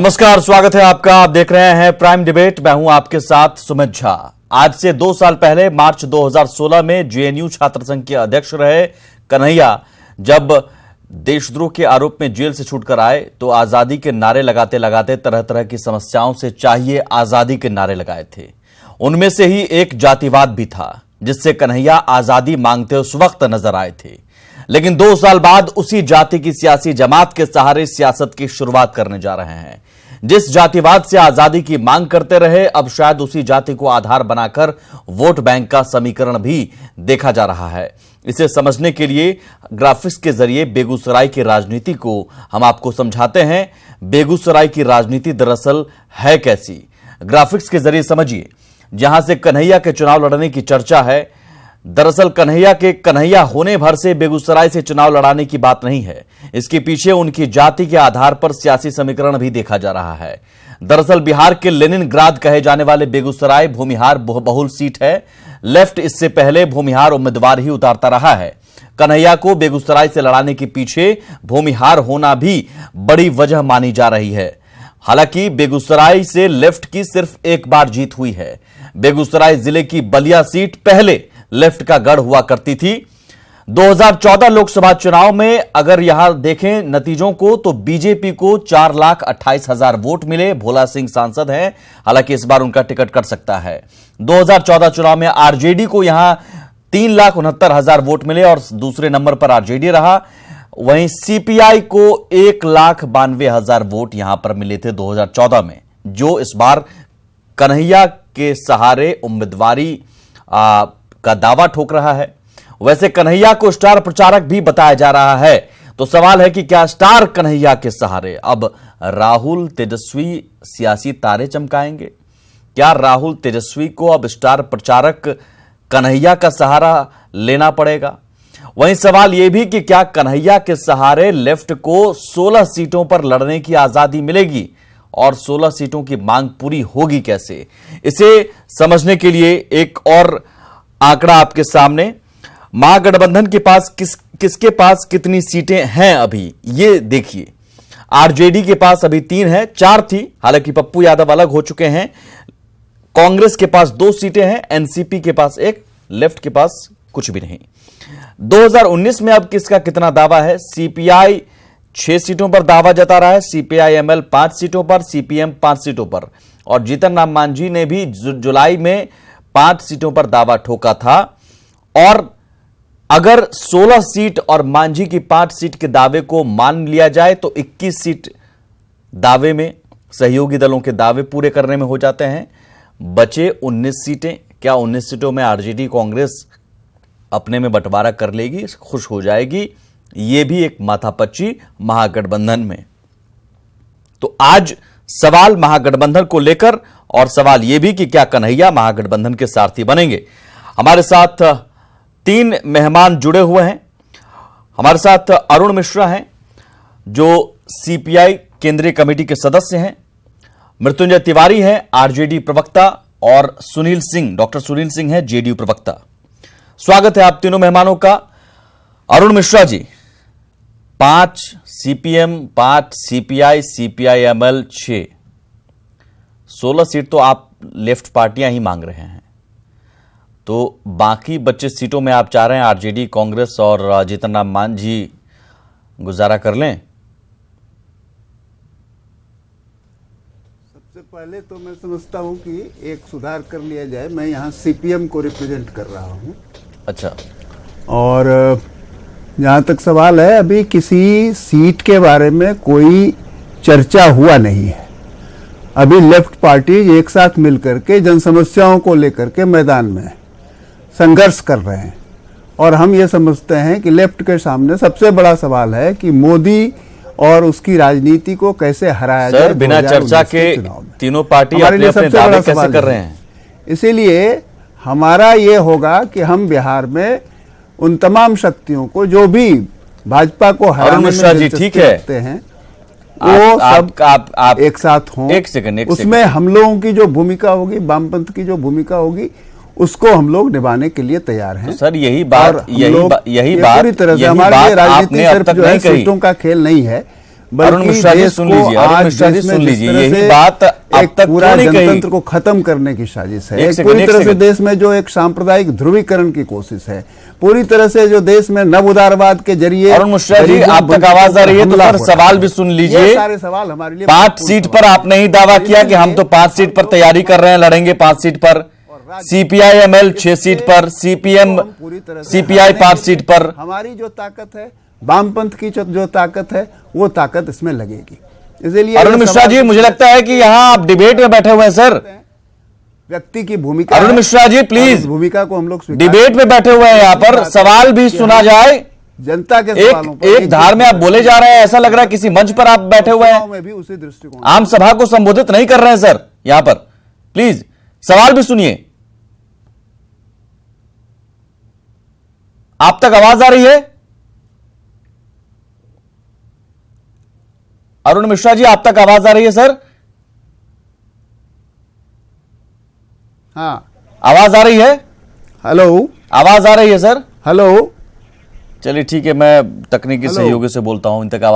नमस्कार, स्वागत है आपका। आप देख रहे हैं प्राइम डिबेट। मैं हूं आपके साथ सुमित झा। आज से 2 साल पहले मार्च 2016 में जेएनयू छात्र संघ के अध्यक्ष रहे कन्हैया जब देशद्रोह के आरोप में जेल से छूटकर आए तो आजादी के नारे लगाते लगाते तरह तरह की समस्याओं से चाहिए आजादी के नारे लगाए थे। उनमें से ही एक जातिवाद भी था जिससे कन्हैया आजादी मांगते उस वक्त नजर आए थे। लेकिन 2 साल बाद उसी जाति की सियासी जमात के सहारे सियासत की शुरुआत करने जा रहे हैं। जिस जातिवाद से आजादी की मांग करते रहे, अब शायद उसी जाति को आधार बनाकर वोट बैंक का समीकरण भी देखा जा रहा है। इसे समझने के लिए ग्राफिक्स के जरिए बेगूसराय की राजनीति को हम आपको समझाते हैं। बेगूसराय की राजनीति दरअसल है कैसी, ग्राफिक्स के जरिए समझिए। जहां से कन्हैया के चुनाव लड़ने की चर्चा है, दरअसल कन्हैया के कन्हैया होने भर से बेगूसराय से चुनाव लड़ाने की बात नहीं है। इसके पीछे उनकी जाति के आधार पर सियासी समीकरण भी देखा जा रहा है। दरअसल बिहार के लेनिनग्राद कहे जाने वाले बेगूसराय भूमिहार बहुल सीट है। लेफ्ट इससे पहले भूमिहार उम्मीदवार ही उतारता रहा है। कन्हैया को बेगूसराय से लड़ाने के पीछे भूमिहार होना भी बड़ी वजह मानी जा रही है। हालांकि बेगूसराय से लेफ्ट की सिर्फ एक बार जीत हुई है। बेगूसराय जिले की बलिया सीट पहले लेफ्ट का गढ़ हुआ करती थी। 2014 लोकसभा चुनाव में अगर यहां देखें नतीजों को तो बीजेपी को 4,28,000 वोट मिले। भोला सिंह सांसद हैं, हालांकि इस बार उनका टिकट कट सकता है। 2014 चुनाव में आरजेडी को यहां 3,69,000 वोट मिले और दूसरे नंबर पर आरजेडी रहा। वहीं सीपीआई को 1,92,000 वोट यहां पर मिले थे 2014 में, जो इस बार कन्हैया के सहारे उम्मीदवारी का दावा ठोक रहा है। वैसे कन्हैया को स्टार प्रचारक भी बताया जा रहा है, तो सवाल है कि क्या स्टार कन्हैया के सहारे अब राहुल तेजस्वी सियासी तारे चमकाएंगे? क्या राहुल तेजस्वी को अब स्टार प्रचारक कन्हैया का सहारा लेना पड़ेगा? वहीं सवाल यह भी कि क्या कन्हैया के सहारे लेफ्ट को 16 सीटों पर लड़ने की आजादी मिलेगी और 16 सीटों की मांग पूरी होगी कैसे? इसे समझने के लिए एक और आंकड़ा आपके सामने। महागठबंधन के पास किसके पास कितनी सीटें हैं अभी ये देखिए। आरजेडी के पास अभी 3 है, 4 थी, हालांकि पप्पू यादव अलग हो चुके हैं। कांग्रेस के पास 2 सीटें हैं, एनसीपी के पास 1, लेफ्ट के पास कुछ भी नहीं। 2019 में अब किसका कितना दावा है? सीपीआई 6 सीटों पर दावा जता रहा है, सीपीआई-एमएल 5 सीटों पर, सीपीएम 5 सीटों पर और जीतन राम मांझी ने भी जुलाई में 5 सीटों पर दावा ठोका था। और अगर 16 सीट और मांझी की 5 सीट के दावे को मान लिया जाए तो 21 सीट दावे में सहयोगी दलों के दावे पूरे करने में हो जाते हैं। बचे 19 सीटें। क्या 19 सीटों में आरजेडी कांग्रेस अपने में बंटवारा कर लेगी, खुश हो जाएगी? यह भी एक माथापच्ची महागठबंधन में। तो आज सवाल महागठबंधन को लेकर और सवाल यह भी कि क्या कन्हैया महागठबंधन के सारथी बनेंगे। हमारे साथ 3 मेहमान जुड़े हुए हैं। हमारे साथ अरुण मिश्रा हैं जो सीपीआई केंद्रीय कमेटी के सदस्य हैं, मृत्युंजय तिवारी हैं आरजेडी प्रवक्ता और सुनील सिंह, डॉक्टर सुनील सिंह हैं जेडीयू प्रवक्ता। स्वागत है आप तीनों मेहमानों का। Arun Mishra ji, 5 CPM, 5 CPI, CPI-ML 6, 16 seat तो आप लेफ्ट पार्टियां ही मांग रहे हैं, तो बाकी 25 सीटों में आप चाह रहे हैं आरजेडी, कांग्रेस और जीतन राम मांझी गुजारा कर लें? सबसे पहले तो मैं समझता हूं कि एक सुधार कर लिया जाए। मैं यहां सीपीएम को रिप्रेजेंट कर रहा हूं। अच्छा। और जहां तक सवाल है, अभी किसी सीट के बारे में कोई चर्चा हुआ नहीं है। अभी लेफ्ट पार्टी एक साथ मिलकर के जन समस्याओं को लेकर के मैदान में संघर्ष कर रहे हैं और हम ये समझते हैं कि लेफ्ट के सामने सबसे बड़ा सवाल है कि मोदी और उसकी राजनीति को कैसे हराया जाए। बिना चर्चा के तीनों पार्टी अपने अपने दावे कैसे कर रहे हैं? इसीलिए हमारा ये होगा कि हम बिहार में उन तमाम शक्तियों को जो भी भाजपा को हराने में दिलचस्पी रखते हैं वो सब आप एक साथ हों। एक सेकंड। उसमें हम लोगों की जो भूमिका होगी, वामपंथ की जो भूमिका होगी, उसको हम लोग निभाने के लिए तैयार हैं। तो सर यही बात पूरी तरह से हमारे लिए राजनीति सिर्फ जो है सीटों का खेल नहीं है, अरुण मिश्रा जी सुन लीजिए, अरुण मिश्रा जी सुन लीजिए, यही बात अब तक पूरा क्यों नहीं कही? जनतंत्र को खत्म करने की साजिश है। एक एक सेकंड, पूरी एक तरह से सेकंड। देश में जो एक सांप्रदायिक ध्रुवीकरण की कोशिश है, पूरी तरह से जो देश में नव उदारवाद के जरिए अरुण मिश्रा जी, गरीबों, आप तक आवाज आ रही है तो हमला फिर हो रहा सवाल है। भी सुन ये लीजिए। सारे सवाल हमारे लिए 5 सीट पर आपने ही दावा किया कि हम तो 5 सीट पर तैयारी कर रहे हैं, लड़ेंगे 5 सीट पर। सीपीआई एमएल 6 सीट पर, सीपीएम सीपीआई 5 सीट पर। हमारी जो ताकत है, वामपंथ की जो ताकत है, वो ताकत इसमें लगेगी। इसलिए अरुण मिश्रा जी, मुझे लगता है कि यहाँ आप डिबेट में बैठे हुए हैं सर। व्यक्ति की भूमिका अरुण है, मिश्रा जी और प्लीज, उस भूमिका को हम लोग डिबेट में बैठे हुए हैं, यहाँ पर सवाल भी सुना जाए। जनता के सवालों पर एक धार में आप बोले जा रहे हैं, ऐसा लग रहा है किसी मंच पर आप बैठे हुए हैं, में भी उसी दृष्टिकोण आम सभा को संबोधित नहीं कर रहे हैं सर। यहां पर प्लीज सवाल भी सुनिए। आप तक आवाज आ रही है? अरुण मिश्रा जी, आप तक आवाज आ रही है सर? हाँ, आवाज आ रही है? हेलो, आवाज आ रही है सर? हेलो। चलिए ठीक है, मैं तकनीकी सहयोगी से बोलता हूं इन तक आवाज